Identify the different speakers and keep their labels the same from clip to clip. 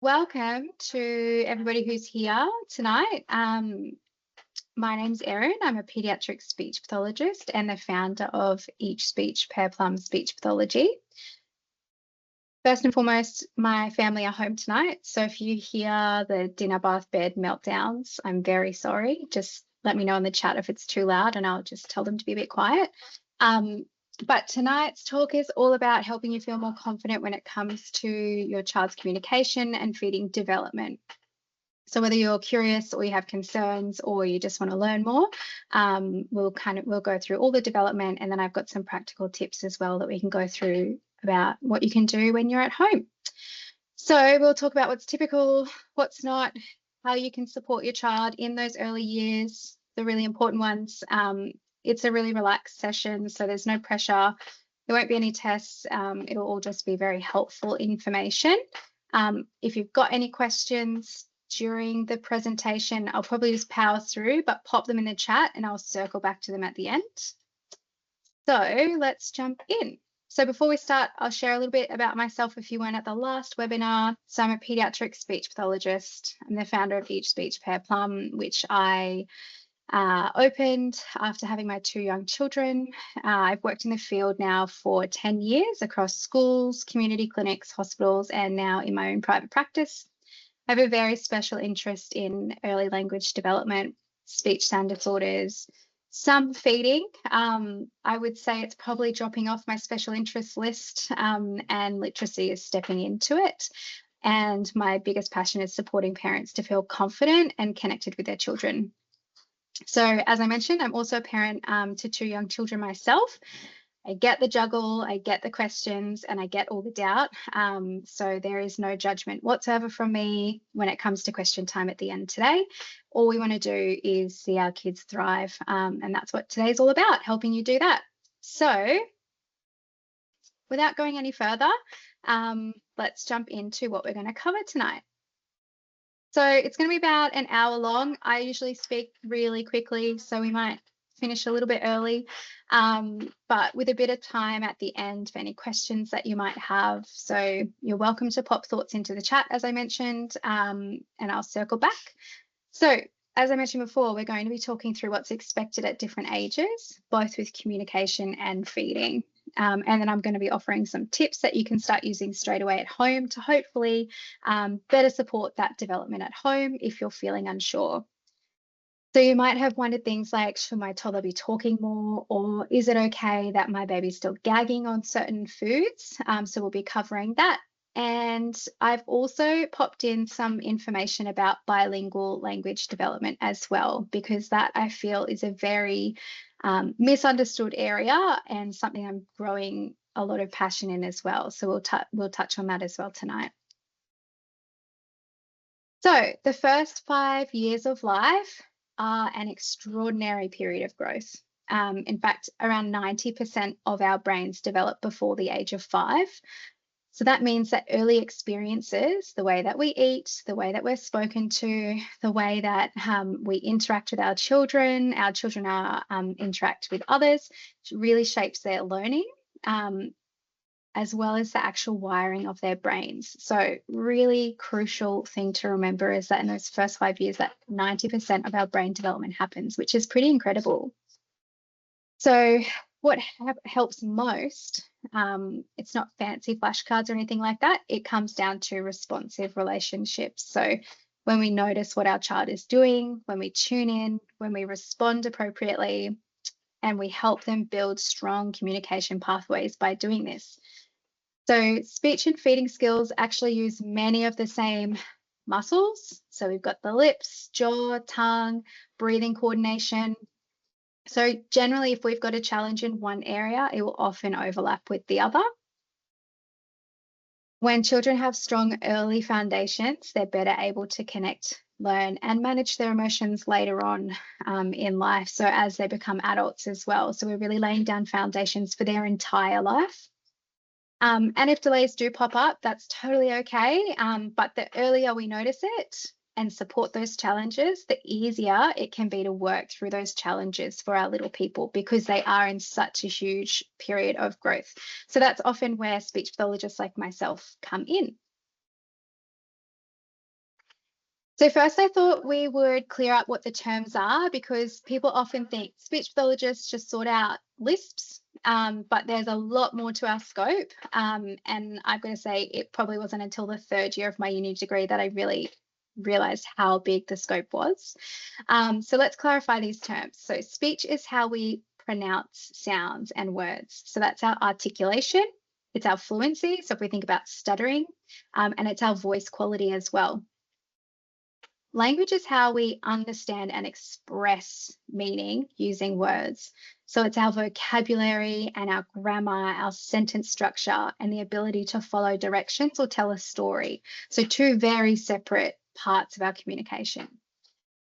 Speaker 1: Welcome to everybody who's here tonight. My name's Erin. I'm a pediatric speech pathologist and the founder of Each Speech Per Plum Speech Pathology. First and foremost, my family are home tonight. So if you hear the dinner, bath, bed meltdowns, I'm very sorry. Just let me know in the chat if it's too loud and I'll just tell them to be a bit quiet. But tonight's talk is all about helping you feel more confident when it comes to your child's communication and feeding development. So whether you're curious or you have concerns or you just want to learn more, we'll go through all the development, and then I've got some practical tips as well that we can go through about what you can do when you're at home. So we'll talk about what's typical, what's not, how you can support your child in those early years, the really important ones. It's a really relaxed session, so there's no pressure. There won't be any tests. It'll all just be very helpful information. If you've got any questions during the presentation, I'll probably just power through, but pop them in the chat and I'll circle back to them at the end. So let's jump in. So before we start, I'll share a little bit about myself if you weren't at the last webinar. So I'm a pediatric speech pathologist. I'm the founder of Each Speech Per Plum, which I opened after having my two young children. I've worked in the field now for 10 years across schools, community clinics, hospitals, and now in my own private practice. I have a very special interest in early language development, speech sound disorders, some feeding. I would say it's probably dropping off my special interest list, and literacy is stepping into it. And my biggest passion is supporting parents to feel confident and connected with their children. So as I mentioned, I'm also a parent to two young children myself. I get the juggle, I get the questions, and I get all the doubt. So there is no judgment whatsoever from me when it comes to question time at the end today. All we want to do is see our kids thrive. And that's what today's all about, helping you do that. So without going any further, let's jump into what we're going to cover tonight. So it's going to be about an hour long. I usually speak really quickly, so we might finish a little bit early, but with a bit of time at the end for any questions that you might have. So you're welcome to pop thoughts into the chat, as I mentioned, and I'll circle back. So as I mentioned before, we're going to be talking through what's expected at different ages, both with communication and feeding. And then I'm going to be offering some tips that you can start using straight away at home to hopefully better support that development at home if you're feeling unsure. So you might have wondered things like, should my toddler be talking more, or is it okay that my baby's still gagging on certain foods? So we'll be covering that. And I've also popped in some information about bilingual language development as well, because that I feel is a very misunderstood area and something I'm growing a lot of passion in as well. So we'll touch on that as well tonight. So the first 5 years of life are an extraordinary period of growth. In fact, around 90% of our brains develop before the age of 5. So that means that early experiences, the way that we eat, the way that we're spoken to, the way that we interact with our children are interact with others, really shapes their learning, as well as the actual wiring of their brains. So really crucial thing to remember is that in those first 5 years that 90% of our brain development happens, which is pretty incredible. So what helps most, it's not fancy flashcards or anything like that. It comes down to responsive relationships. So when we notice what our child is doing, when we tune in, when we respond appropriately, and we help them build strong communication pathways by doing this. So speech and feeding skills actually use many of the same muscles. So we've got the lips, jaw, tongue, breathing coordination. So generally, if we've got a challenge in one area, it will often overlap with the other. When children have strong early foundations, they're better able to connect, learn, and manage their emotions later on in life. So as they become adults as well. So we're really laying down foundations for their entire life. And if delays do pop up, that's totally okay. But the earlier we notice it and support those challenges, the easier it can be to work through those challenges for our little people, because they are in such a huge period of growth. So that's often where speech pathologists like myself come in. So first I thought we would clear up what the terms are, because people often think speech pathologists just sort out lisps, but there's a lot more to our scope. And I'm going to say it probably wasn't until the third year of my uni degree that I really realized how big the scope was. So let's clarify these terms. So speech is how we pronounce sounds and words. So that's our articulation, it's our fluency. So if we think about stuttering, and it's our voice quality as well. Language is how we understand and express meaning using words. So it's our vocabulary and our grammar, our sentence structure, and the ability to follow directions or tell a story. So two very separate parts of our communication.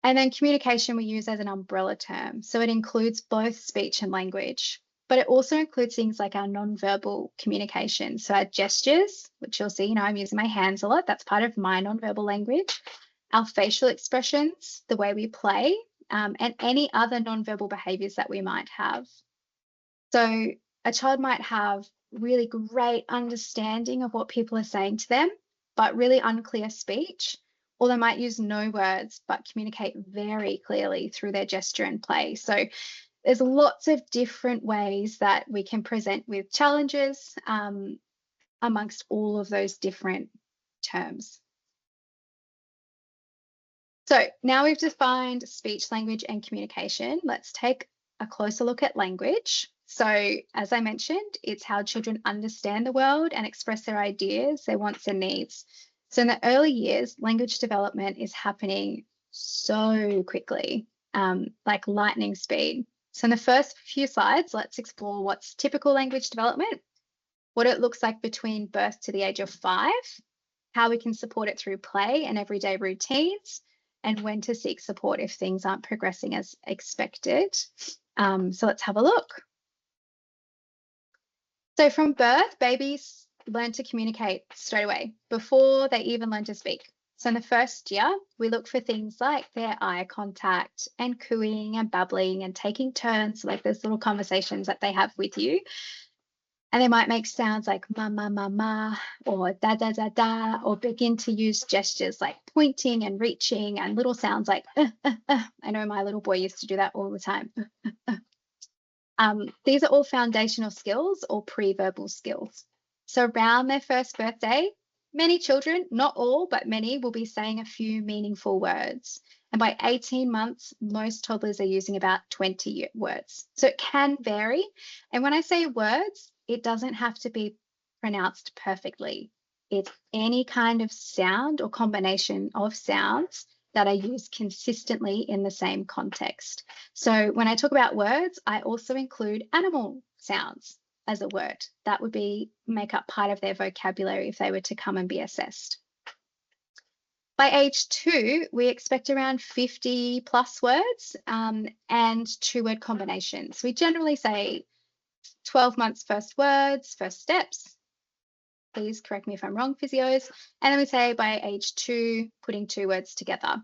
Speaker 1: And then communication we use as an umbrella term. So it includes both speech and language, but it also includes things like our nonverbal communication. So our gestures, which you'll see, I'm using my hands a lot. That's part of my nonverbal language. Our facial expressions, the way we play, and any other nonverbal behaviors that we might have. So a child might have really great understanding of what people are saying to them, but really unclear speech, or they might use no words, but communicate very clearly through their gesture and play. So there's lots of different ways that we can present with challenges amongst all of those different terms. So now we've defined speech, language, and communication. Let's take a closer look at language. So as I mentioned, it's how children understand the world and express their ideas, their wants and needs. So in the early years, language development is happening so quickly, like lightning speed. So in the first few slides, let's explore what's typical language development, what it looks like between birth to the age of 5, how we can support it through play and everyday routines, and when to seek support if things aren't progressing as expected. So let's have a look. So from birth, babies learn to communicate straight away before they even learn to speak. So in the first year, we look for things like their eye contact and cooing and babbling and taking turns, like those little conversations that they have with you. And they might make sounds like ma, ma, ma, ma, or da, da, da, da, or begin to use gestures like pointing and reaching and little sounds like, I know my little boy used to do that all the time. These are all foundational skills or pre-verbal skills. So around their first birthday, many children, not all, but many, will be saying a few meaningful words. And by 18 months, most toddlers are using about 20 words. So it can vary. And when I say words, it doesn't have to be pronounced perfectly. It's any kind of sound or combination of sounds that are used consistently in the same context. So when I talk about words, I also include animal sounds as a word. That would make up part of their vocabulary if they were to come and be assessed. By age 2, we expect around 50 plus words and 2-word combinations. We generally say 12 months first words, first steps. Please correct me if I'm wrong, physios. And then we say by age 2, putting 2 words together.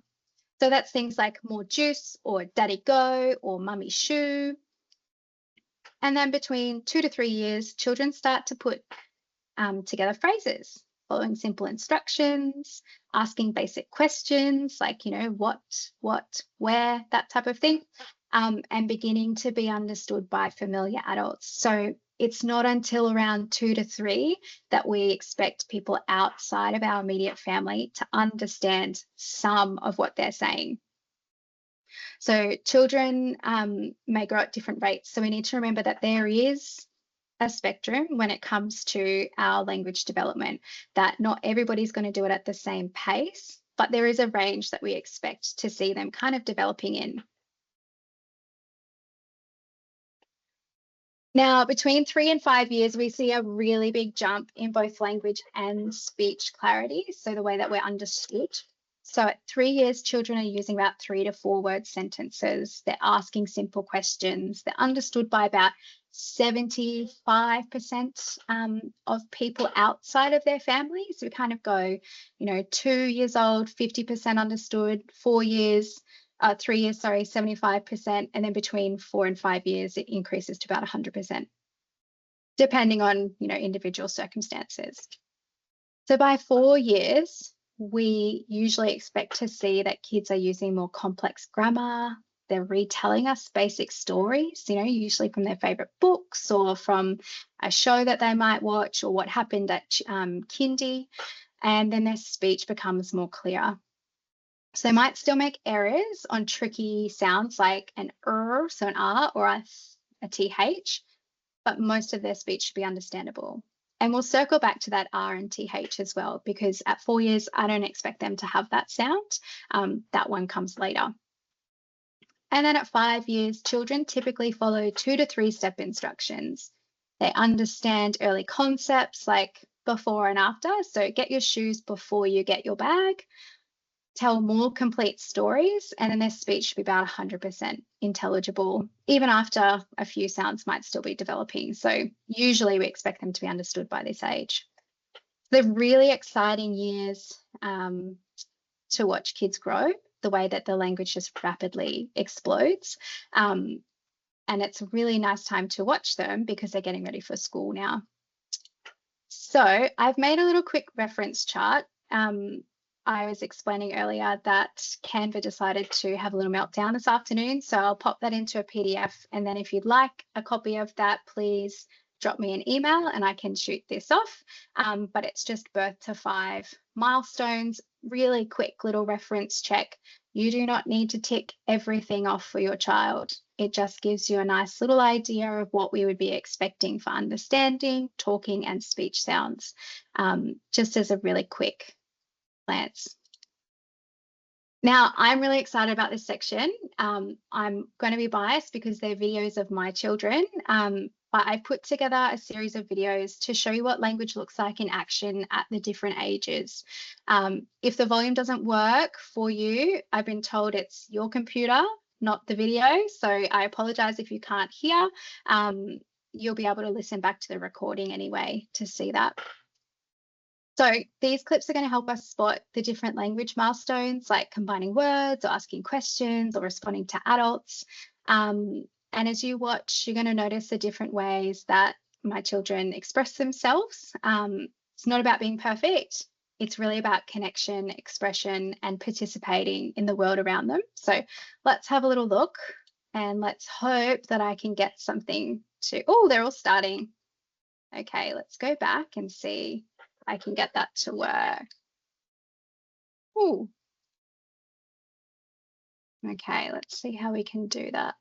Speaker 1: So that's things like more juice or daddy go or mummy shoe. And then between 2 to 3 years, children start to put together phrases, following simple instructions, asking basic questions like, what, where, that type of thing, and beginning to be understood by familiar adults. So it's not until around 2 to 3 that we expect people outside of our immediate family to understand some of what they're saying. So children may grow at different rates. So we need to remember that there is a spectrum when it comes to our language development, that not everybody's going to do it at the same pace, but there is a range that we expect to see them kind of developing in. Now, between 3 and 5 years, we see a really big jump in both language and speech clarity, so the way that we're understood. So at 3 years, children are using about 3 to 4 word sentences. They're asking simple questions. They're understood by about 75% of people outside of their family. So we kind of go, 2 years old, 50% understood, 3 years, 75%, and then between 4 and 5 years, it increases to about 100%, depending on, individual circumstances. So by 4 years, we usually expect to see that kids are using more complex grammar. They're retelling us basic stories, usually from their favorite books or from a show that they might watch or what happened at kindy. And then their speech becomes more clear. So they might still make errors on tricky sounds like an so an R, or a TH, but most of their speech should be understandable. And we'll circle back to that R and TH as well, because at 4 years, I don't expect them to have that sound. That one comes later. And then at 5 years, children typically follow 2 to 3 step instructions. They understand early concepts like before and after. So get your shoes before you get your bag. Tell more complete stories, and then their speech should be about 100% intelligible, even after a few sounds might still be developing. So usually we expect them to be understood by this age. They're really exciting years to watch kids grow, the way that the language just rapidly explodes. And it's a really nice time to watch them because they're getting ready for school now. So I've made a little quick reference chart. I was explaining earlier that Canva decided to have a little meltdown this afternoon, so I'll pop that into a PDF, and then if you'd like a copy of that, please drop me an email and I can shoot this off. But it's just birth to 5 milestones, really quick little reference check. You do not need to tick everything off for your child. It just gives you a nice little idea of what we would be expecting for understanding, talking, and speech sounds, just as a really quick glance. Now, I'm really excited about this section. I'm going to be biased because they're videos of my children, but I put together a series of videos to show you what language looks like in action at the different ages. If the volume doesn't work for you, I've been told it's your computer, not the video, so I apologize if you can't hear. You'll be able to listen back to the recording anyway to see that. So these clips are going to help us spot the different language milestones, like combining words or asking questions or responding to adults. And as you watch, you're going to notice the different ways that my children express themselves. It's not about being perfect. It's really about connection, expression, and participating in the world around them. So let's have a little look, and let's hope that I can get something to, oh, they're all starting. Okay, let's go back and see if I can get that to work. Ooh. Okay, let's see how we can do that.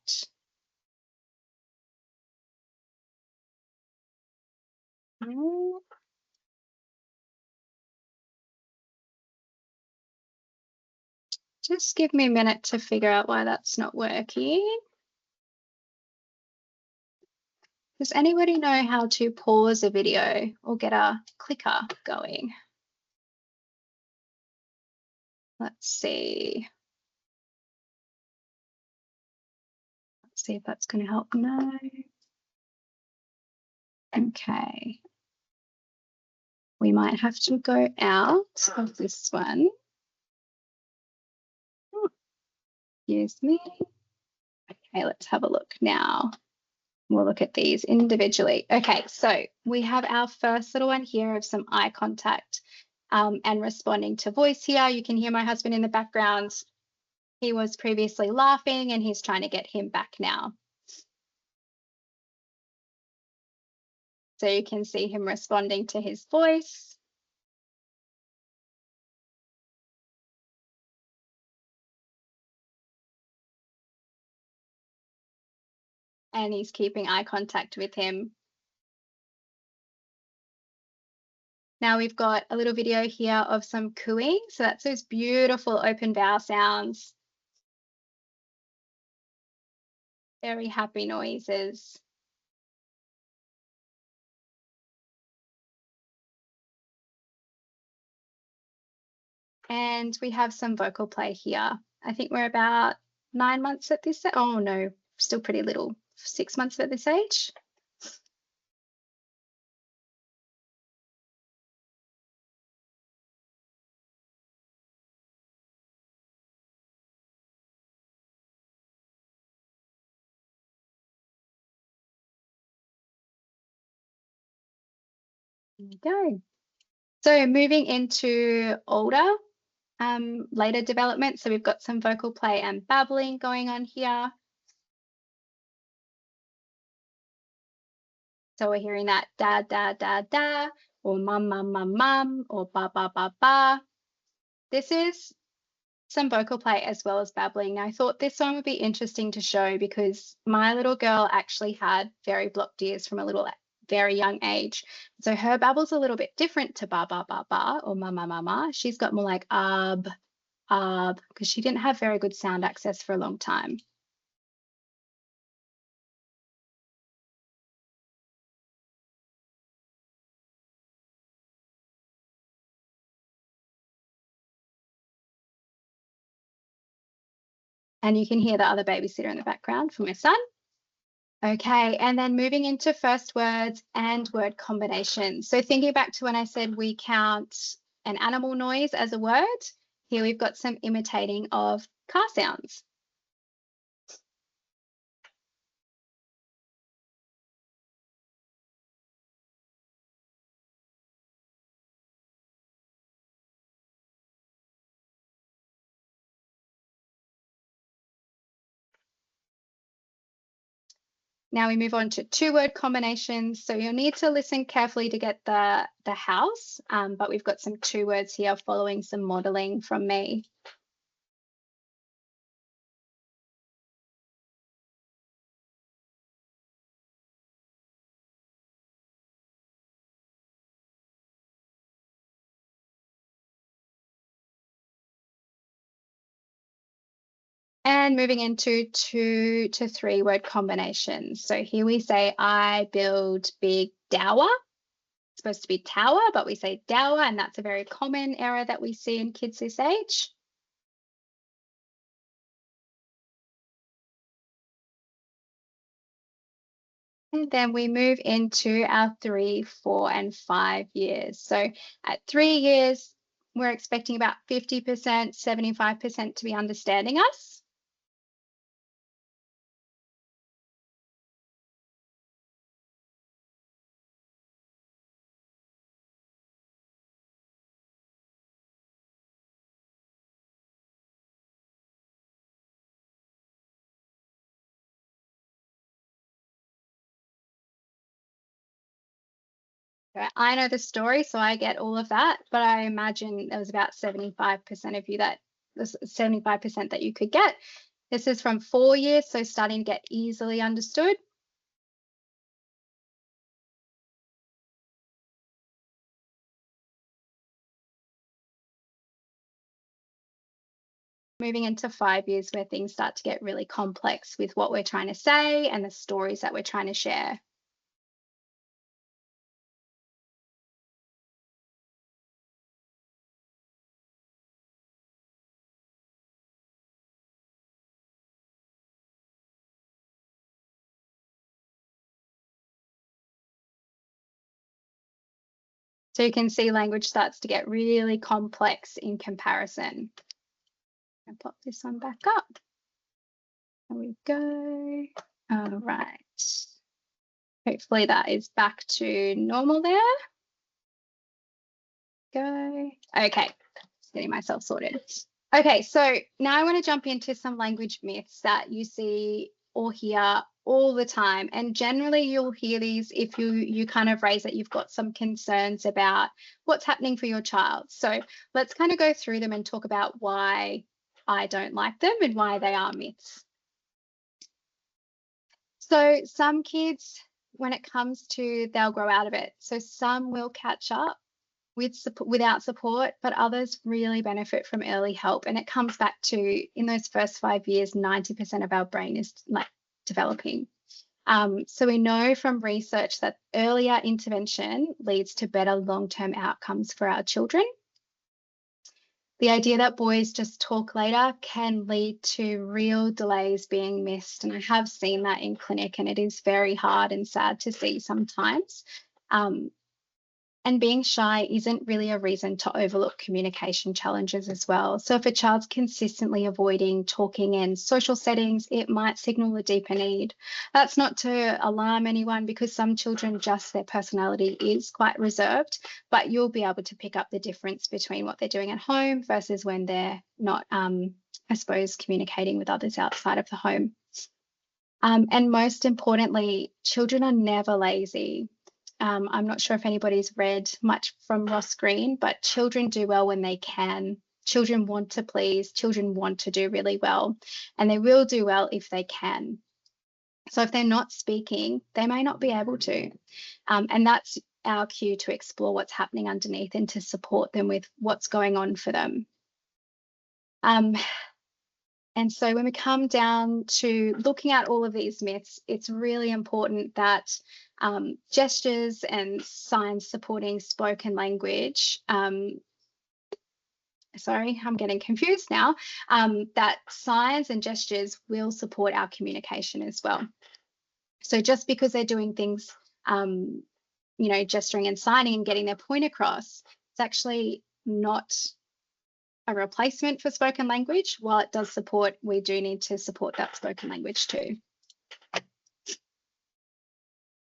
Speaker 1: Just give me a minute to figure out why that's not working. Does anybody know how to pause a video or get a clicker going? Let's see. Let's see if that's going to help. No. Okay. We might have to go out of this one. Excuse me. Okay, let's have a look now. We'll look at these individually. Okay, so we have our first little one here of some eye contact and responding to voice here. You can hear my husband in the background. He was previously laughing and he's trying to get him back now. So you can see him responding to his voice. And he's keeping eye contact with him. Now we've got a little video here of some cooing. So that's those beautiful open vowel sounds. Very happy noises. And we have some vocal play here. I think we're about 9 months at this. Oh no, still pretty little. 6 months at this age. There you go. So moving into older, later development. So we've got some vocal play and babbling going on here. So we're hearing that da, da, da, da, or mum, mum, mum, mum, or ba, ba, ba, ba. This is some vocal play as well as babbling. Now, I thought this one would be interesting to show because my little girl actually had very blocked ears from a very young age. So her babble's a little bit different to ba, ba, ba, ba, or ma, ma, ma, ma. She's got more like because she didn't have very good sound access for a long time. And you can hear the other babysitter in the background for my son. Okay, and then moving into first words and word combinations. So thinking back to when I said we count an animal noise as a word, here we've got some imitating of car sounds. Now we move on to two-word combinations. So you'll need to listen carefully to get the house, but we've got some two words here following some modeling from me. And moving into 2 to 3 word combinations. So here we say, I build big dower. It's supposed to be tower, but we say dower, and that's a very common error that we see in kids this age. And then we move into our 3, 4, and 5 years. So at 3 years, we're expecting about 50%, 75% to be understanding us. I know the story, so I get all of that, but I imagine there was about 75% of you that 75% that you could get. This is from 4 years, so starting to get easily understood. Moving into 5 years where things start to get really complex with what we're trying to say and the stories that we're trying to share. So you can see language starts to get really complex in comparison. I'll pop this one back up. There we go. All right. Hopefully that is back to normal there. Go. Okay, just getting myself sorted. Okay, so now I want to jump into some language myths that you see or hear all the time. And generally you'll hear these if you kind of raise that you've got some concerns about what's happening for your child. So let's kind of go through them and talk about why I don't like them and why they are myths. So some kids, when it comes to, they'll grow out of it. So some will catch up without support, but others really benefit from early help. And it comes back to, in those first 5 years, 90% of our brain is like developing. So we know from research that earlier intervention leads to better long-term outcomes for our children. The idea that boys just talk later can lead to real delays being missed. And I have seen that in clinic, and it is very hard and sad to see sometimes. And being shy isn't really a reason to overlook communication challenges as well. So if a child's consistently avoiding talking in social settings, it might signal a deeper need. That's not to alarm anyone, because some children, just their personality is quite reserved, but you'll be able to pick up the difference between what they're doing at home versus when they're not, I suppose, communicating with others outside of the home. And most importantly, children are never lazy. I'm not sure if anybody's read much from Ross Green, but children do well when they can. Children want to please, children want to do really well, and they will do well if they can. So if they're not speaking, they may not be able to. And that's our cue to explore what's happening underneath and to support them with what's going on for them. And so when we come down to looking at all of these myths, it's really important that gestures and signs supporting spoken language, sorry, I'm getting confused now, that signs and gestures will support our communication as well. So just because they're doing things, gesturing and signing and getting their point across, it's actually not a replacement for spoken language. While it does support, we do need to support that spoken language too.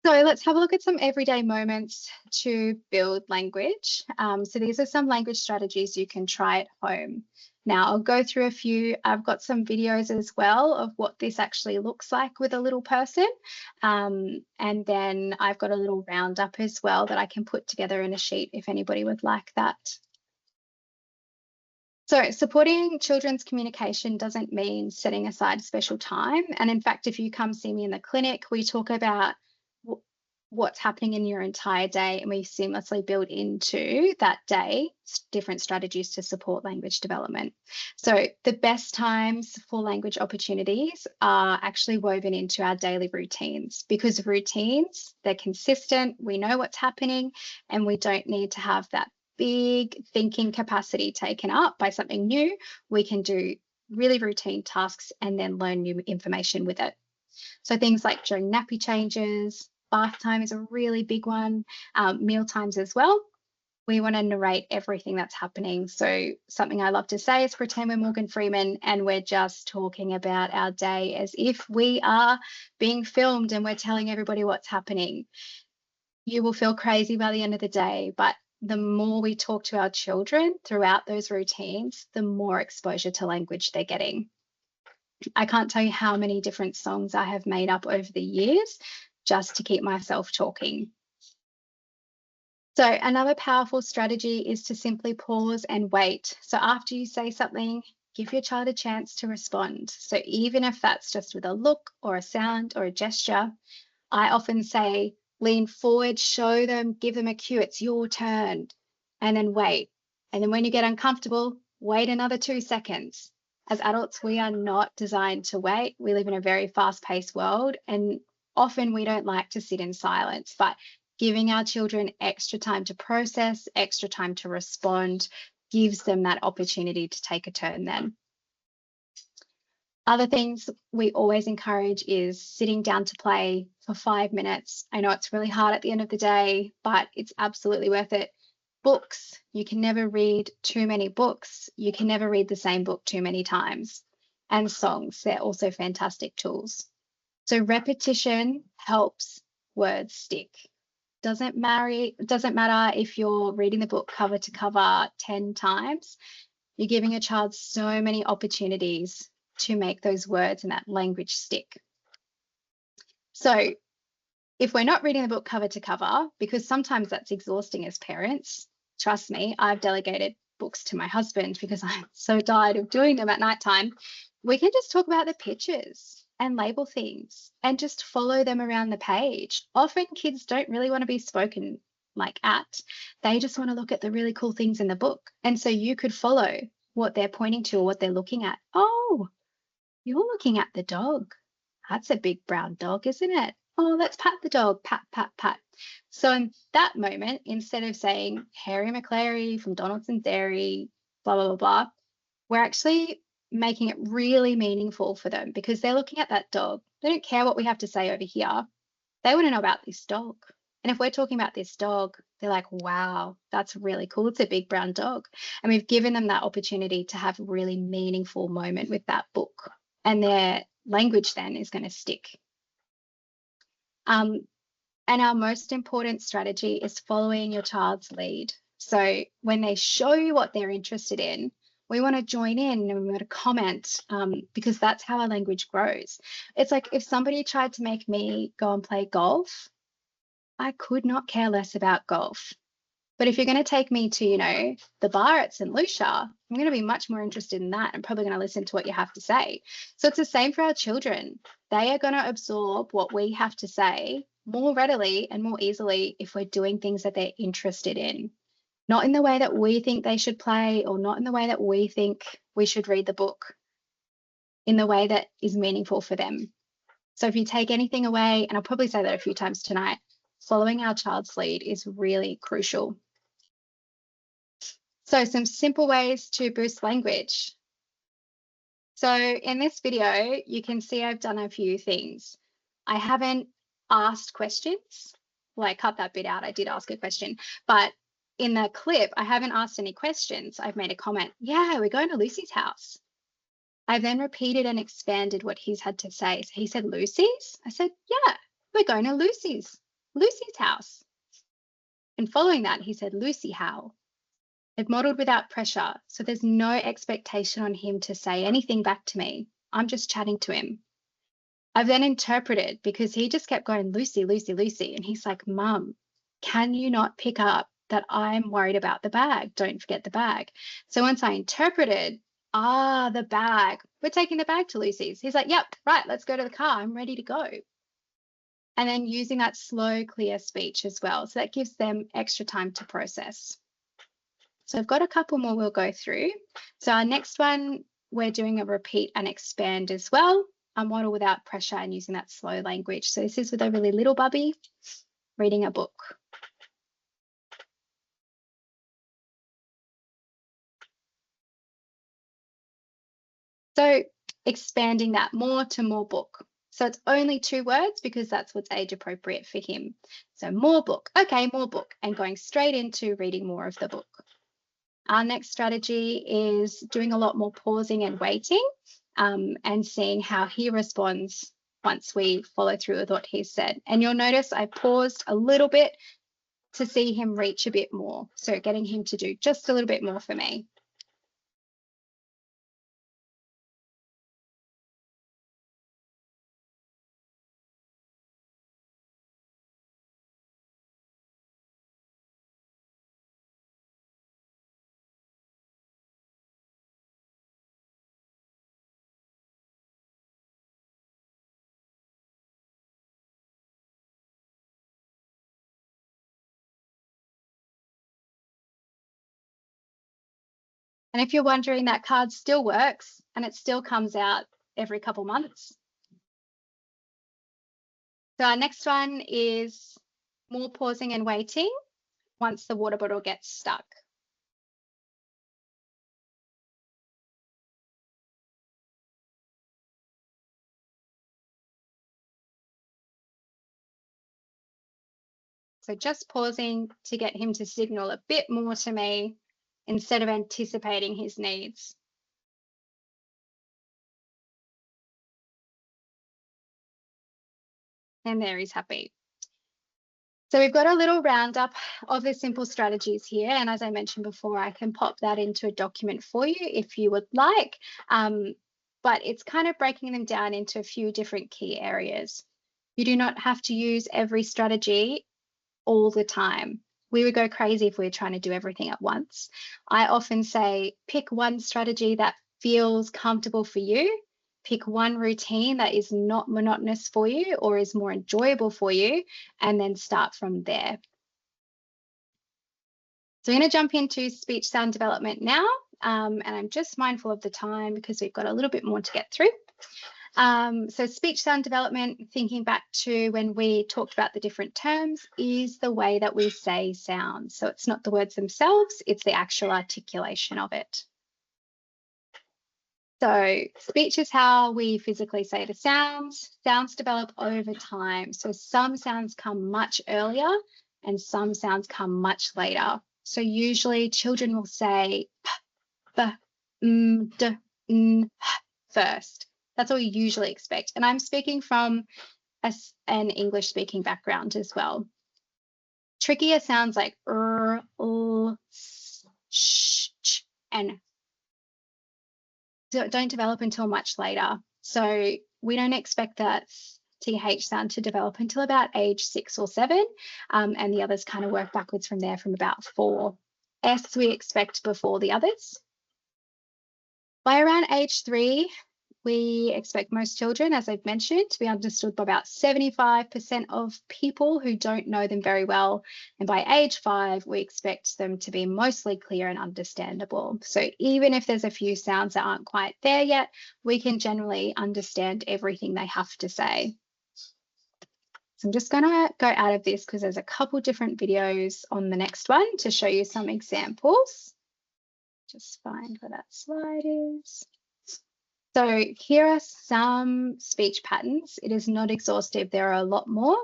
Speaker 1: So let's have a look at some everyday moments to build language. So these are some language strategies you can try at home. Now I'll go through a few. I've got some videos as well of what this actually looks like with a little person. And then I've got a little roundup as well that I can put together in a sheet if anybody would like that. So supporting children's communication doesn't mean setting aside special time. And in fact, if you come see me in the clinic, we talk about what's happening in your entire day, and we seamlessly build into that day different strategies to support language development. So the best times for language opportunities are actually woven into our daily routines, because routines, they're consistent, we know what's happening, and we don't need to have that big thinking capacity taken up by something new. We can do really routine tasks and then learn new information with it. So things like during nappy changes, bath time is a really big one, meal times as well. We want to narrate everything that's happening. So something I love to say is pretend we're Morgan Freeman and we're just talking about our day as if we are being filmed and we're telling everybody what's happening. You will feel crazy by the end of the day, but the more we talk to our children throughout those routines, the more exposure to language they're getting. I can't tell you how many different songs I have made up over the years just to keep myself talking. So another powerful strategy is to simply pause and wait. So after you say something, give your child a chance to respond. So even if that's just with a look or a sound or a gesture, I often say, lean forward, show them, give them a cue, it's your turn, and then wait. And then when you get uncomfortable, wait another 2 seconds. As adults, we are not designed to wait. We live in a very fast-paced world, and often we don't like to sit in silence, but giving our children extra time to process, extra time to respond, gives them that opportunity to take a turn then. Other things we always encourage is sitting down to play for 5 minutes. I know it's really hard at the end of the day, but it's absolutely worth it. Books, you can never read too many books. You can never read the same book too many times. And songs, they're also fantastic tools. So repetition helps words stick. Doesn't matter if you're reading the book cover to cover 10 times. You're giving a child so many opportunities to make those words and that language stick. So if we're not reading the book cover to cover, because sometimes that's exhausting as parents, trust me, I've delegated books to my husband because I'm so tired of doing them at nighttime, we can just talk about the pictures and label things and just follow them around the page. Often kids don't really want to be spoken like at, they just want to look at the really cool things in the book. And so you could follow what they're pointing to or what they're looking at. Oh, you're looking at the dog. That's a big brown dog, isn't it? Oh, let's pat the dog, pat, pat, pat. So in that moment, instead of saying Harry McClary from Donaldson's Dairy, blah, blah, blah, blah, we're actually making it really meaningful for them because they're looking at that dog. They don't care what we have to say over here. They want to know about this dog. And if we're talking about this dog, they're like, wow, that's really cool. It's a big brown dog. And we've given them that opportunity to have a really meaningful moment with that book. And their language then is going to stick. And our most important strategy is following your child's lead. So when they show you what they're interested in, we want to join in and we want to comment because that's how our language grows. It's like if somebody tried to make me go and play golf, I could not care less about golf. But if you're going to take me to, you know, the bar at St. Lucia, I'm going to be much more interested in that and probably going to listen to what you have to say. So it's the same for our children. They are going to absorb what we have to say more readily and more easily if we're doing things that they're interested in, not in the way that we think they should play or not in the way that we think we should read the book, in the way that is meaningful for them. So if you take anything away, and I'll probably say that a few times tonight, following our child's lead is really crucial. So some simple ways to boost language. So in this video, you can see I've done a few things. I haven't asked questions. Well, I cut that bit out. I did ask a question, but in the clip, I haven't asked any questions. I've made a comment. Yeah, we're going to Lucy's house. I then repeated and expanded what he's had to say. So he said, Lucy's? I said, yeah, we're going to Lucy's house. And following that, he said, Lucy, how? It modeled without pressure, so there's no expectation on him to say anything back to me. I'm just chatting to him. I've then interpreted because he just kept going, Lucy, Lucy, Lucy. And he's like, Mum, can you not pick up that I'm worried about the bag? Don't forget the bag. So once I interpreted, the bag, we're taking the bag to Lucy's. He's like, yep, right, let's go to the car. I'm ready to go. And then using that slow, clear speech as well. So that gives them extra time to process. So I've got a couple more we'll go through. So our next one, we're doing a repeat and expand as well, a model without pressure and using that slow language. So this is with a really little bubby reading a book. So expanding that more to more book. So it's only 2 words because that's what's age appropriate for him. So more book, okay, more book, and going straight into reading more of the book. Our next strategy is doing a lot more pausing and waiting and seeing how he responds once we follow through with what he said. And you'll notice I paused a little bit to see him reach a bit more. So getting him to do just a little bit more for me. And if you're wondering, that card still works and it still comes out every couple months. So our next one is more pausing and waiting once the water bottle gets stuck. So just pausing to get him to signal a bit more to me instead of anticipating his needs. And there he's happy. So we've got a little roundup of the simple strategies here. And as I mentioned before, I can pop that into a document for you if you would like. But it's kind of breaking them down into a few different key areas. You do not have to use every strategy all the time. We would go crazy if we were trying to do everything at once. I often say, pick one strategy that feels comfortable for you. Pick one routine that is not monotonous for you or is more enjoyable for you, and then start from there. So I'm going to jump into speech sound development now, and I'm just mindful of the time because we've got a little bit more to get through. So speech sound development, thinking back to when we talked about the different terms, is the way that we say sounds. So it's not the words themselves, it's the actual articulation of it. So speech is how we physically say the sounds. Sounds develop over time. So some sounds come much earlier and some sounds come much later. So usually children will say p, b, d, n, first. That's what we usually expect. And I'm speaking from an English speaking background as well. Trickier sounds like l, s, sh, ch, and don't develop until much later. So we don't expect that TH sound to develop until about age 6 or 7, and the others kind of work backwards from there from about 4. S we expect before the others. By around age 3, we expect most children, as I've mentioned, to be understood by about 75% of people who don't know them very well. And by age 5, we expect them to be mostly clear and understandable. So even if there's a few sounds that aren't quite there yet, we can generally understand everything they have to say. So I'm just going to go out of this because there's a couple different videos on the next one to show you some examples. Just find where that slide is. So here are some speech patterns. It is not exhaustive. There are a lot more.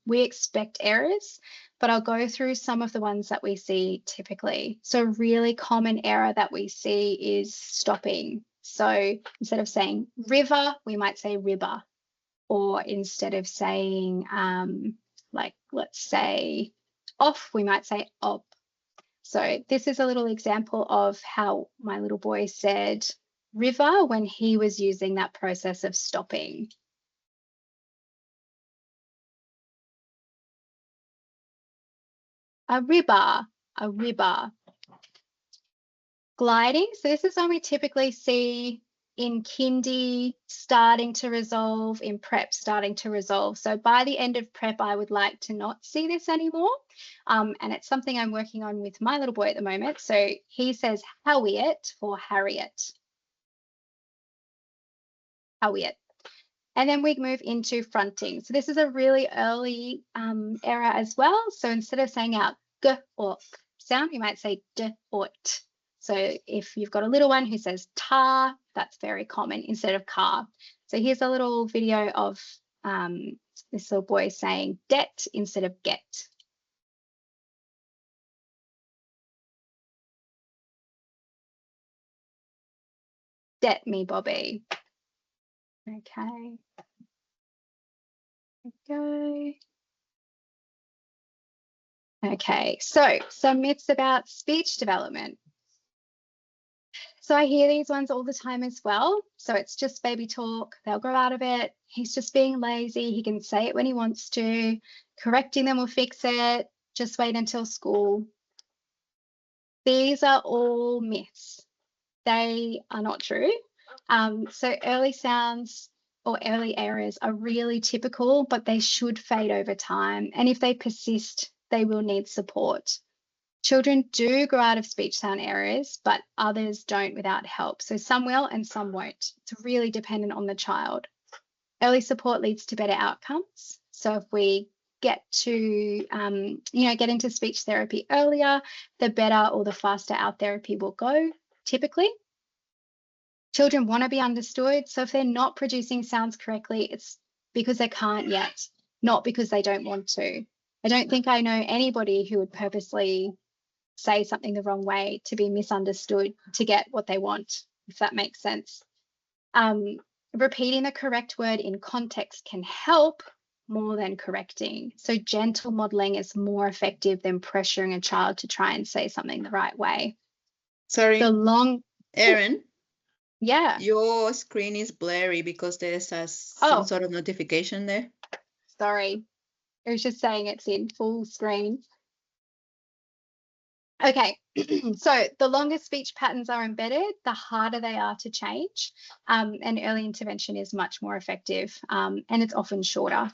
Speaker 1: We expect errors, but I'll go through some of the ones that we see typically. So a really common error that we see is stopping. So instead of saying river, we might say river. Or instead of saying, like, let's say off, we might say op. So this is a little example of how my little boy said river when he was using that process of stopping. A river, a river. Gliding, so this is one we typically see in kindy starting to resolve, in prep starting to resolve. So by the end of prep, I would like to not see this anymore. And it's something I'm working on with my little boy at the moment. So he says Harriet for Harriet. Harriet. And then we move into fronting. So this is a really early error as well. So instead of saying out g or k sound, you might say d or t. So if you've got a little one who says tar, that's very common instead of car. So here's a little video of this little boy saying det instead of get. Det me, Bobby. Okay. Go. Okay, so some myths about speech development. So I hear these ones all the time as well. So it's just baby talk. They'll grow out of it. He's just being lazy. He can say it when he wants to. Correcting them will fix it. Just wait until school. These are all myths. They are not true. So early sounds or early errors are really typical, but they should fade over time. And if they persist, they will need support. Children do grow out of speech sound errors, but others don't without help. So some will and some won't. It's really dependent on the child. Early support leads to better outcomes. So if we get to, get into speech therapy earlier, the better or the faster our therapy will go, typically. Children want to be understood. So if they're not producing sounds correctly, it's because they can't yet, not because they don't want to. I don't think I know anybody who would purposely say something the wrong way to be misunderstood to get what they want, if that makes sense. Repeating the correct word in context can help more than correcting. So gentle modeling is more effective than pressuring a child to try and say something the right way.
Speaker 2: Sorry, Erin.
Speaker 1: Yeah.
Speaker 2: Your screen is blurry because there's some sort of notification there.
Speaker 1: Sorry. It was just saying it's in full screen. Okay, so the longer speech patterns are embedded, the harder they are to change, and early intervention is much more effective, and it's often shorter.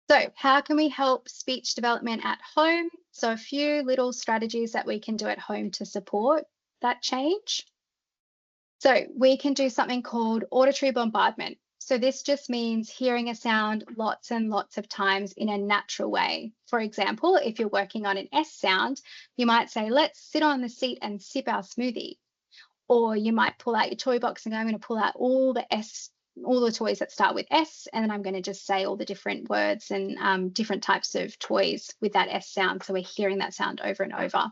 Speaker 1: So how can we help speech development at home? So a few little strategies that we can do at home to support that change. So we can do something called auditory bombardment. So this just means hearing a sound lots and lots of times in a natural way. For example, if you're working on an S sound, you might say, let's sit on the seat and sip our smoothie. Or you might pull out your toy box and go, I'm going to pull out all the toys that start with S, and then I'm going to just say all the different words and different types of toys with that S sound. So we're hearing that sound over and over.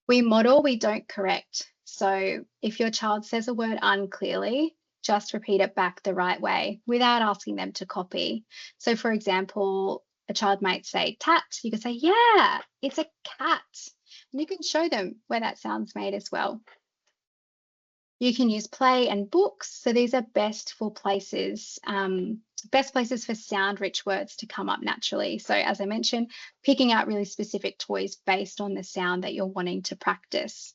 Speaker 1: We model, we don't correct. So if your child says a word unclearly, just repeat it back the right way without asking them to copy. So for example, a child might say tat. You can say, yeah, it's a cat. And you can show them where that sound's made as well. You can use play and books. So these are best places for sound-rich words to come up naturally. So as I mentioned, picking out really specific toys based on the sound that you're wanting to practice.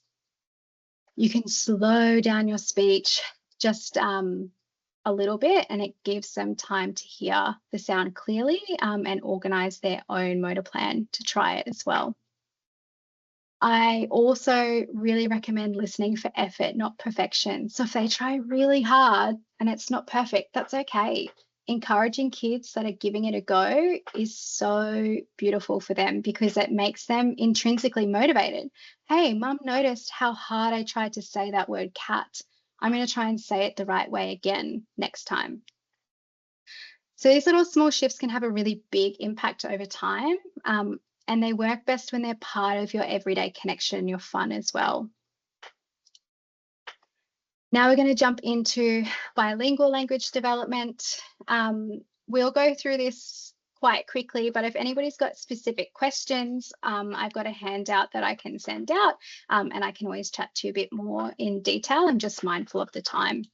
Speaker 1: You can slow down your speech just a little bit, and it gives them time to hear the sound clearly and organize their own motor plan to try it as well. I also really recommend listening for effort, not perfection. So if they try really hard and it's not perfect, that's okay. Encouraging kids that are giving it a go is so beautiful for them because it makes them intrinsically motivated. Hey, mum noticed how hard I tried to say that word cat. I'm going to try and say it the right way again next time. So these little small shifts can have a really big impact over time. And they work best when they're part of your everyday connection, your fun as well. Now we're going to jump into bilingual language development. We'll go through this quite quickly, but if anybody's got specific questions, I've got a handout that I can send out, and I can always chat to you a bit more in detail. I'm just mindful of the time.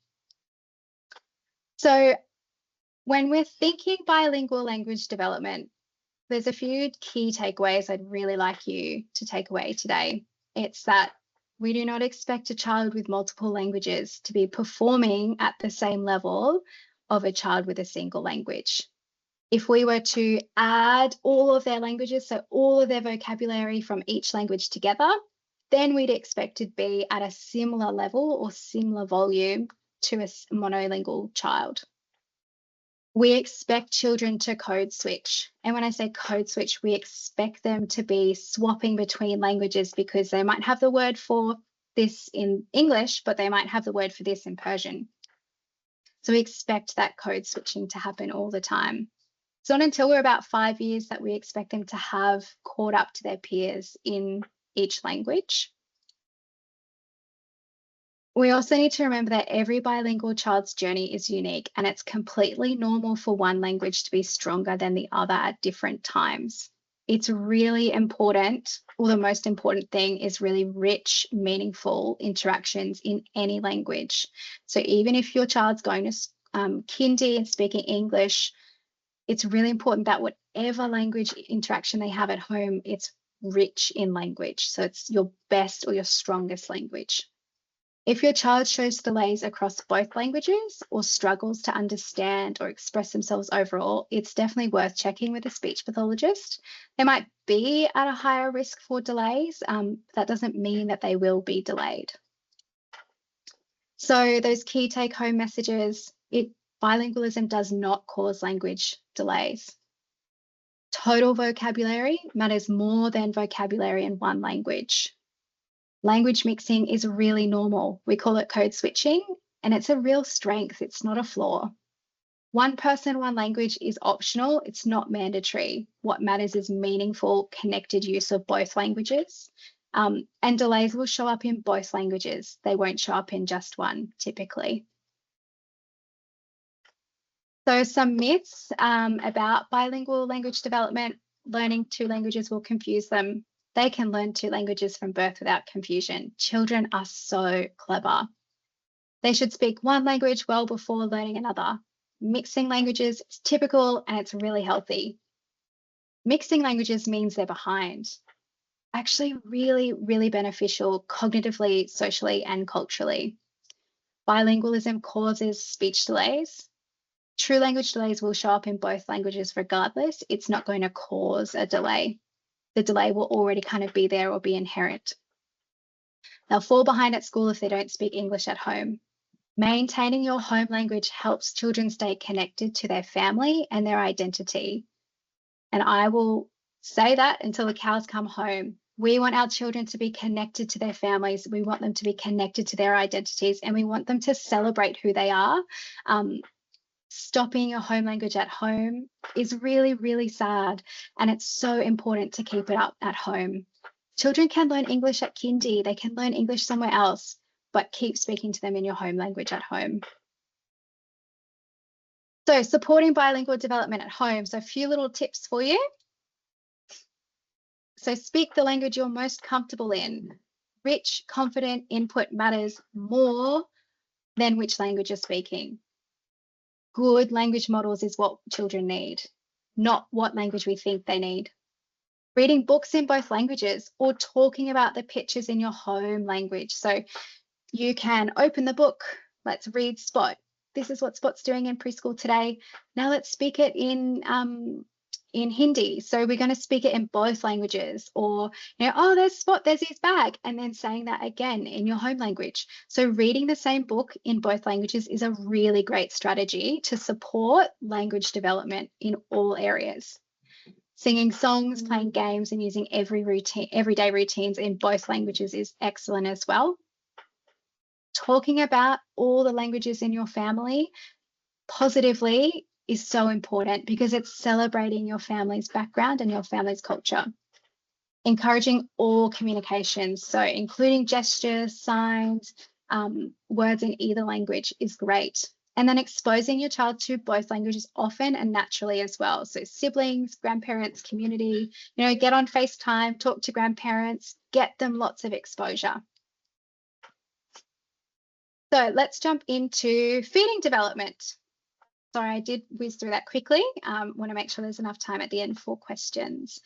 Speaker 1: So when we're thinking bilingual language development, there's a few key takeaways I'd really like you to take away today. It's that we do not expect a child with multiple languages to be performing at the same level of a child with a single language. If we were to add all of their languages, so all of their vocabulary from each language together, then we'd expect to be at a similar level or similar volume to a monolingual child. We expect children to code switch. And when I say code switch, we expect them to be swapping between languages because they might have the word for this in English, but they might have the word for this in Persian. So we expect that code switching to happen all the time. It's not until we're about 5 years that we expect them to have caught up to their peers in each language. We also need to remember that every bilingual child's journey is unique, and it's completely normal for one language to be stronger than the other at different times. It's really important, or the most important thing is really rich, meaningful interactions in any language. So even if your child's going to kindy and speaking English, it's really important that whatever language interaction they have at home, it's rich in language. So it's your best or your strongest language. If your child shows delays across both languages or struggles to understand or express themselves overall, it's definitely worth checking with a speech pathologist. They might be at a higher risk for delays. That doesn't mean that they will be delayed. So those key take-home messages, bilingualism does not cause language delays. Total vocabulary matters more than vocabulary in one language. Language mixing is really normal. We call it code switching, and it's a real strength. It's not a flaw. One person, one language is optional. It's not mandatory. What matters is meaningful, connected use of both languages. And delays will show up in both languages. They won't show up in just one, typically. So some myths about bilingual language development. Learning 2 languages will confuse them. They can learn 2 languages from birth without confusion. Children are so clever. They should speak one language well before learning another. Mixing languages is typical and it's really healthy. Mixing languages means they're behind. Actually really, really beneficial cognitively, socially, and culturally. Bilingualism causes speech delays. True language delays will show up in both languages regardless. It's not going to cause a delay. The delay will already kind of be there or be inherent. They'll fall behind at school if they don't speak English at home. Maintaining your home language helps children stay connected to their family and their identity. And I will say that until the cows come home. We want our children to be connected to their families. We want them to be connected to their identities, and we want them to celebrate who they are. Stopping your home language at home is really, really sad, and it's so important to keep it up at home. Children can learn English at kindy, they can learn English somewhere else, but keep speaking to them in your home language at home. So supporting bilingual development at home. So a few little tips for you. So speak the language you're most comfortable in. Rich, confident input matters more than which language you're speaking. Good language models is what children need, not what language we think they need. Reading books in both languages or talking about the pictures in your home language. So you can open the book, let's read Spot. This is what Spot's doing in preschool today. Now let's speak it in Hindi. So we're going to speak it in both languages, or, oh, there's Spot, there's his bag, and then saying that again in your home language. So reading the same book in both languages is a really great strategy to support language development in all areas. Singing songs, playing games, and using everyday routines in both languages is excellent as well. Talking about all the languages in your family positively is so important because it's celebrating your family's background and your family's culture. Encouraging all communications, so including gestures, signs, words in either language is great. And then exposing your child to both languages often and naturally as well. So siblings, grandparents, community, get on FaceTime, talk to grandparents, get them lots of exposure. So let's jump into feeding development. Sorry, I did whiz through that quickly. Want to make sure there's enough time at the end for questions.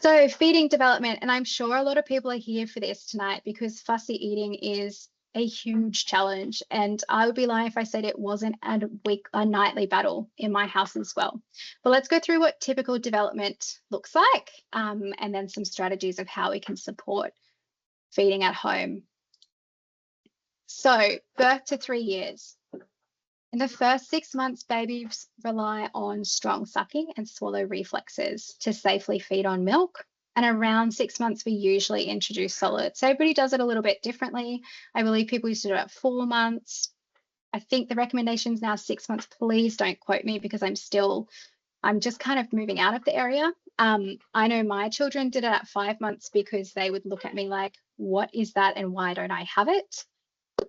Speaker 1: So feeding development, and I'm sure a lot of people are here for this tonight because fussy eating is a huge challenge, and I would be lying if I said it wasn't a nightly battle in my house as well. But let's go through what typical development looks like, and then some strategies of how we can support feeding at home. So birth to 3 years. In the first 6 months, babies rely on strong sucking and swallow reflexes to safely feed on milk. And around 6 months, we usually introduce solids. So everybody does it a little bit differently. I believe people used to do it at 4 months. I think the recommendation is now 6 months. Please don't quote me because I'm just kind of moving out of the area. I know my children did it at 5 months because they would look at me like, what is that and why don't I have it?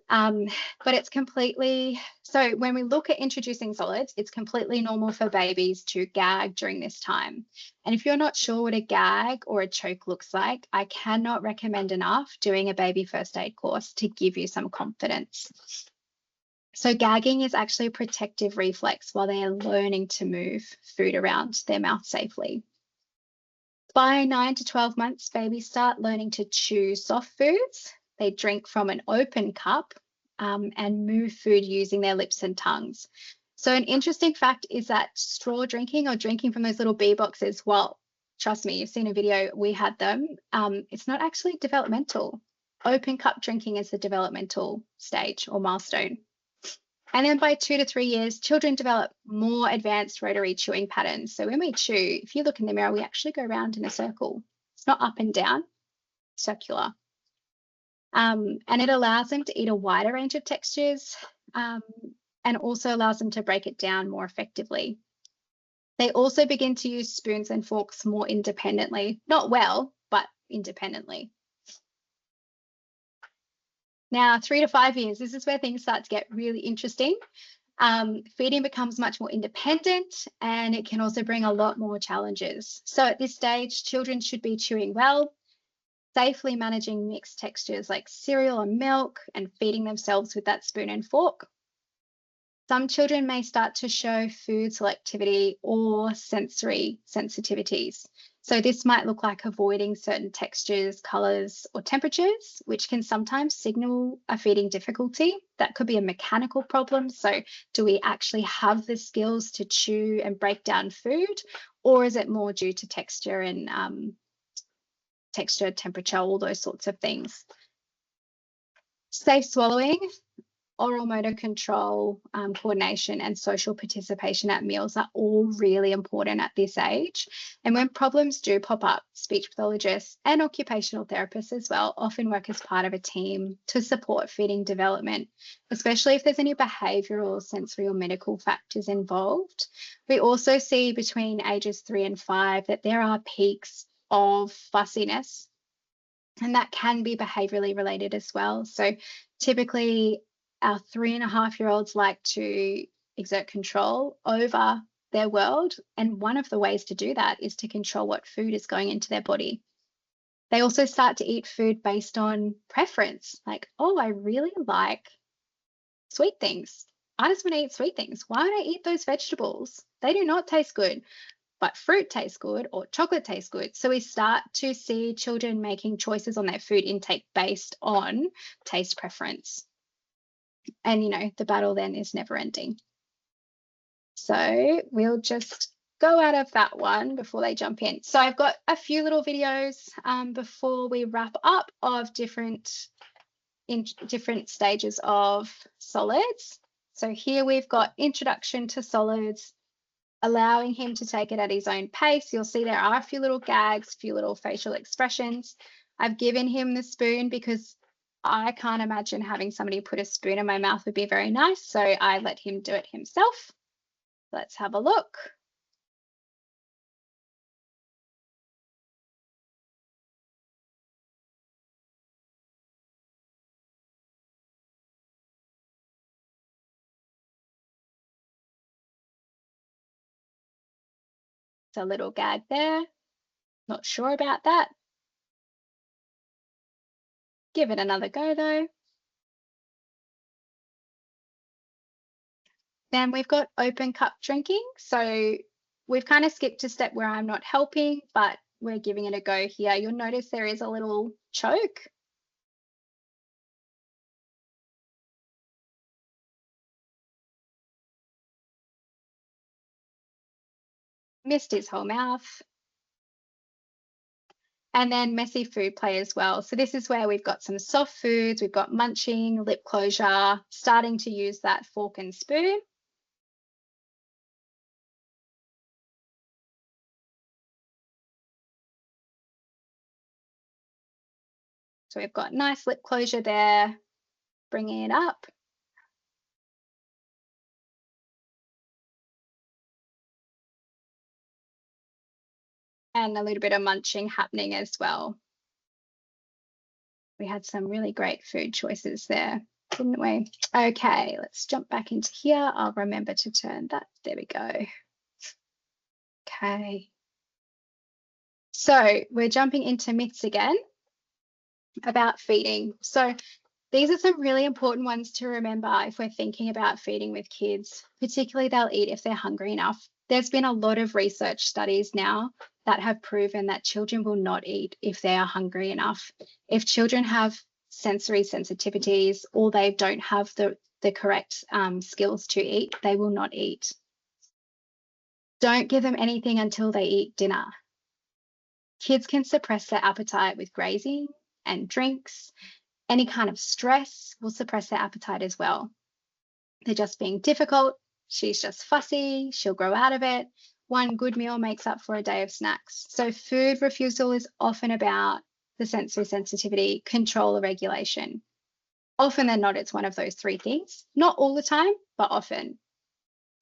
Speaker 1: But it's completely, so when we look at introducing solids, it's completely normal for babies to gag during this time. And if you're not sure what a gag or a choke looks like, I cannot recommend enough doing a baby first aid course to give you some confidence. So gagging is actually a protective reflex while they are learning to move food around their mouth safely. By 9 to 12 months, babies start learning to chew soft foods. They drink from an open cup and move food using their lips and tongues. So an interesting fact is that straw drinking or drinking from those little bee boxes, well, trust me, you've seen a video, we had them. It's not actually developmental. Open cup drinking is the developmental stage or milestone. And then by 2 to 3 years, children develop more advanced rotary chewing patterns. So when we chew, if you look in the mirror, we actually go around in a circle. It's not up and down, circular. And it allows them to eat a wider range of textures and also allows them to break it down more effectively. They also begin to use spoons and forks more independently, not well, but independently. Now, 3 to 5 years, this is where things start to get really interesting. Feeding becomes much more independent and it can also bring a lot more challenges. So at this stage, children should be chewing well, safely managing mixed textures like cereal and milk, and feeding themselves with that spoon and fork. Some children may start to show food selectivity or sensory sensitivities. So this might look like avoiding certain textures, colours, or temperatures, which can sometimes signal a feeding difficulty. That could be a mechanical problem. So do we actually have the skills to chew and break down food, or is it more due to texture and texture, temperature, all those sorts of things? Safe swallowing. oral motor control, coordination, and social participation at meals are all really important at this age. And when problems do pop up, speech pathologists and occupational therapists as well often work as part of a team to support feeding development, especially if there's any behavioural, sensory, or medical factors involved. We also see between ages 3 and 5 that there are peaks of fussiness, and that can be behaviourally related as well. So typically our 3.5-year-olds like to exert control over their world. And one of the ways to do that is to control what food is going into their body. They also start to eat food based on preference, like, oh, I really like sweet things. I just want to eat sweet things. Why would I eat those vegetables? They do not taste good, but fruit tastes good or chocolate tastes good. So we start to see children making choices on their food intake based on taste preference. And, you know, the battle then is never ending. So we'll just go out of that one before they jump in. So I've got a few little videos before we wrap up of different stages of solids. So here we've got introduction to solids, allowing him to take it at his own pace. You'll see there are a few little gags, a few little facial expressions. I've given him the spoon because I can't imagine having somebody put a spoon in my mouth would be very nice. So I let him do it himself. Let's have a look. It's a little gag there. Not sure about that. Give it another go though. Then we've got open cup drinking. So we've kind of skipped a step where I'm not helping, but we're giving it a go here. You'll notice there is a little choke. Missed his whole mouth. And then messy food play as well. So this is where we've got some soft foods, we've got munching, lip closure, starting to use that fork and spoon. So we've got nice lip closure there, bringing it up. And a little bit of munching happening as well. We had some really great food choices there, didn't we? Okay, let's jump back into here. I'll remember to turn that. There we go. Okay. So we're jumping into myths again about feeding. So these are some really important ones to remember if we're thinking about feeding with kids, particularly they'll eat if they're hungry enough. There's been a lot of research studies now that have proven that children will not eat if they are hungry enough. If children have sensory sensitivities or they don't have the correct skills to eat, they will not eat. Don't give them anything until they eat dinner. Kids can suppress their appetite with grazing and drinks. Any kind of stress will suppress their appetite as well. They're just being difficult. She's just fussy. She'll grow out of it. One good meal makes up for a day of snacks. So food refusal is often about the sensory sensitivity, control, or regulation. Often than not, it's one of those three things. Not all the time, but often.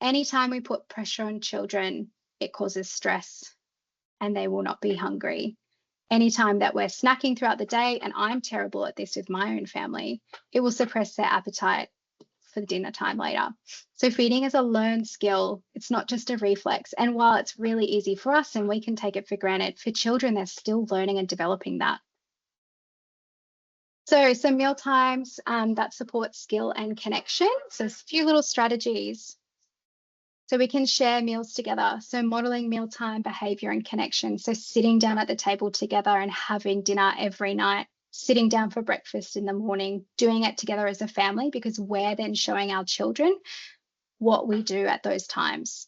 Speaker 1: Anytime we put pressure on children, it causes stress and they will not be hungry. Anytime that we're snacking throughout the day, and I'm terrible at this with my own family, it will suppress their appetite for the dinner time later. So feeding is a learned skill. It's not just a reflex. And while it's really easy for us and we can take it for granted, for children, they're still learning and developing that. So some meal times that support skill and connection. So a few little strategies. So we can share meals together. So modeling mealtime behavior and connection. So sitting down at the table together and having dinner every night, sitting down for breakfast in the morning, doing it together as a family, because we're then showing our children what we do at those times.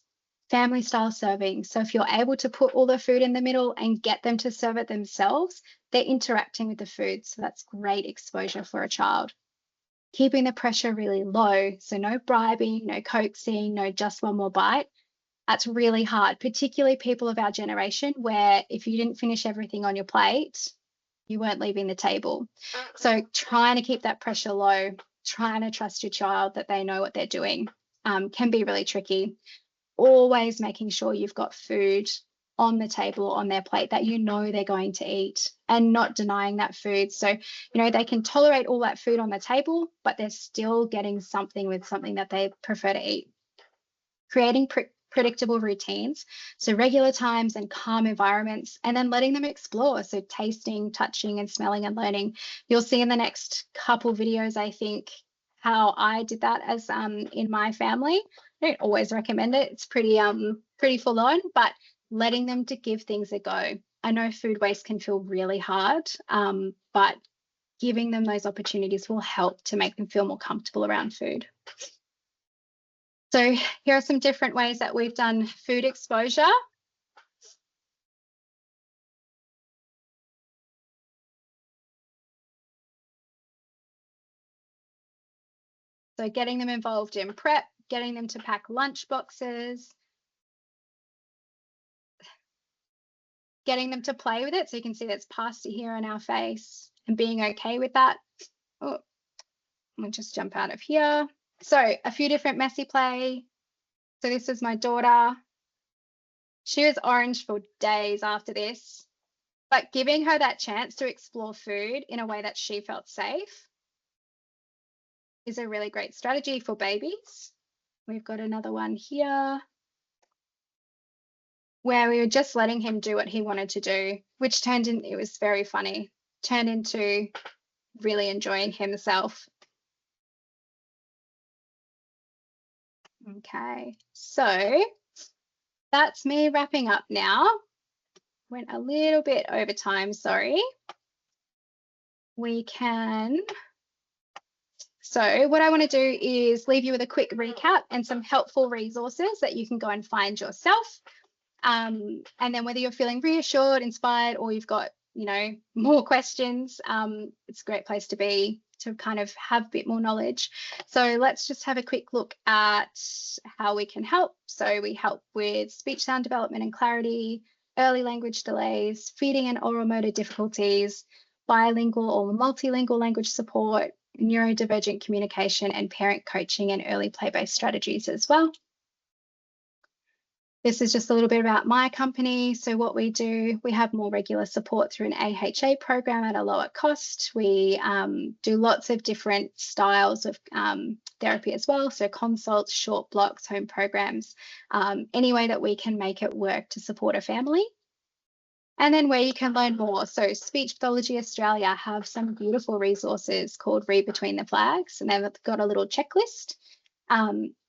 Speaker 1: Family style serving. So if you're able to put all the food in the middle and get them to serve it themselves, they're interacting with the food. So that's great exposure for a child. keeping the pressure really low. So no bribing, no coaxing, no just one more bite. That's really hard, particularly people of our generation, where if you didn't finish everything on your plate, you weren't leaving the table. So trying to keep that pressure low, trying to trust your child that they know what they're doing can be really tricky. Always making sure you've got food on the table, on their plate that you know they're going to eat, and not denying that food. So, you know, they can tolerate all that food on the table, but they're still getting something with something that they prefer to eat. Creating predictable routines, so regular times and calm environments, and then letting them explore. So tasting, touching, and smelling and learning. You'll see in the next couple videos, I think, how I did that as in my family. I don't always recommend it. It's pretty full on, but letting them to give things a go. I know food waste can feel really hard, but giving them those opportunities will help to make them feel more comfortable around food. So here are some different ways that we've done food exposure. So getting them involved in prep, getting them to pack lunch boxes, getting them to play with it. So you can see that's pasta here on our face and being okay with that. Oh, we'll just jump out of here. So a few different messy play. So this was my daughter. She was orange for days after this, but giving her that chance to explore food in a way that she felt safe is a really great strategy for babies. We've got another one here where we were just letting him do what he wanted to do, which it was very funny, turned into really enjoying himself. Okay, so that's me wrapping up now. Went a little bit over time, sorry. So what I want to do is leave you with a quick recap and some helpful resources that you can go and find yourself. And then whether you're feeling reassured, inspired, or you've got, you know, more questions, it's a great place to be to kind of have a bit more knowledge. So let's just have a quick look at how we can help. So we help with speech, sound development and clarity, early language delays, feeding and oral motor difficulties, bilingual or multilingual language support, neurodivergent communication, and parent coaching and early play-based strategies as well. This is just a little bit about my company. So what we do, we have more regular support through an AHA program at a lower cost. We do lots of different styles of therapy as well. So consults, short blocks, home programs, any way that we can make it work to support a family. And then where you can learn more. So Speech Pathology Australia have some beautiful resources called Read Between the Flags, and they've got a little checklist.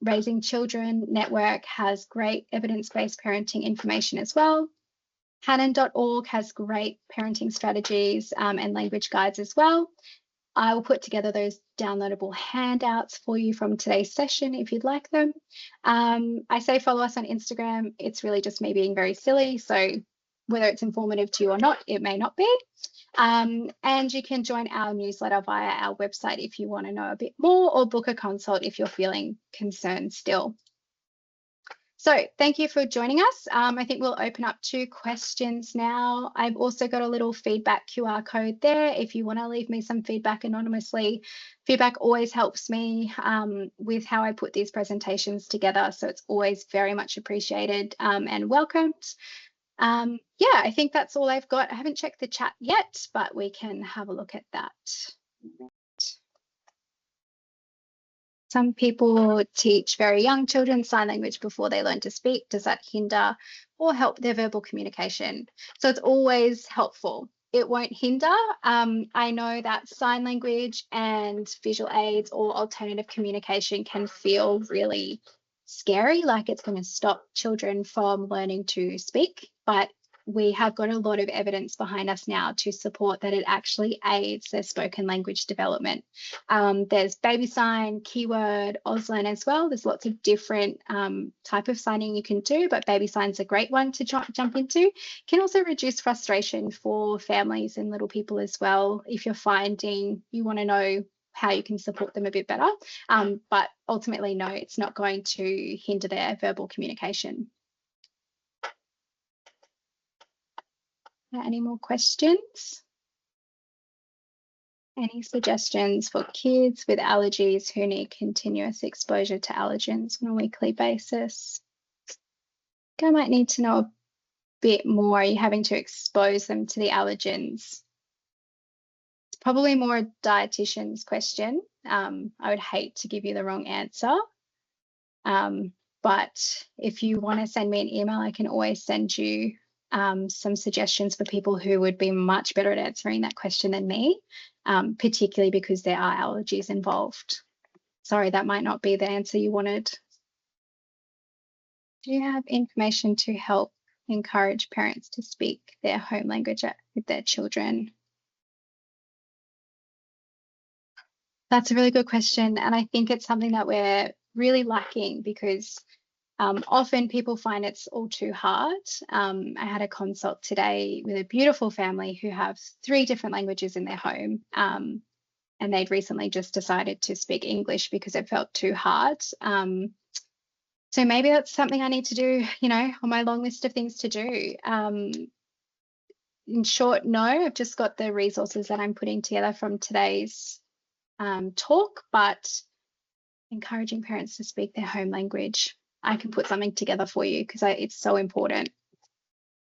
Speaker 1: Raising Children Network has great evidence-based parenting information as well. Hannon.org has great parenting strategies and language guides as well. I will put together those downloadable handouts for you from today's session if you'd like them. I say follow us on Instagram. It's really just me being very silly. So whether it's informative to you or not, it may not be. And you can join our newsletter via our website if you want to know a bit more, or book a consult if you're feeling concerned still. So thank you for joining us. I think we'll open up to questions now. I've also got a little feedback QR code there if you want to leave me some feedback anonymously. Feedback always helps me with how I put these presentations together, so it's always very much appreciated and welcomed. Yeah, I think that's all I've got. I haven't checked the chat yet, but we can have a look at that. Some people teach very young children sign language before they learn to speak. Does that hinder or help their verbal communication? So it's always helpful. It won't hinder. I know that sign language and visual aids or alternative communication can feel really scary, like it's going to stop children from learning to speak, but we have got a lot of evidence behind us now to support that it actually aids their spoken language development. There's baby sign, keyword, Auslan as well. There's lots of different type of signing you can do, but baby sign's a great one to jump into. Can also reduce frustration for families and little people as well. If you're finding you want to know how you can support them a bit better. But ultimately, no, it's not going to hinder their verbal communication. Any more questions? Any suggestions for kids with allergies who need continuous exposure to allergens on a weekly basis? I might need to know a bit more. Are you having to expose them to the allergens? It's probably more a dietitian's question. I would hate to give you the wrong answer. But if you want to send me an email, I can always send you some suggestions for people who would be much better at answering that question than me, particularly because there are allergies involved. Sorry, that might not be the answer you wanted. Do you have information to help encourage parents to speak their home language with their children? That's a really good question. And I think it's something that we're really lacking because often people find it's all too hard. I had a consult today with a beautiful family who have 3 different languages in their home. And they'd recently just decided to speak English because it felt too hard. So maybe that's something I need to do, on my long list of things to do. In short, no, I've just got the resources that I'm putting together from today's talk, but encouraging parents to speak their home language, I can put something together for you because it's so important.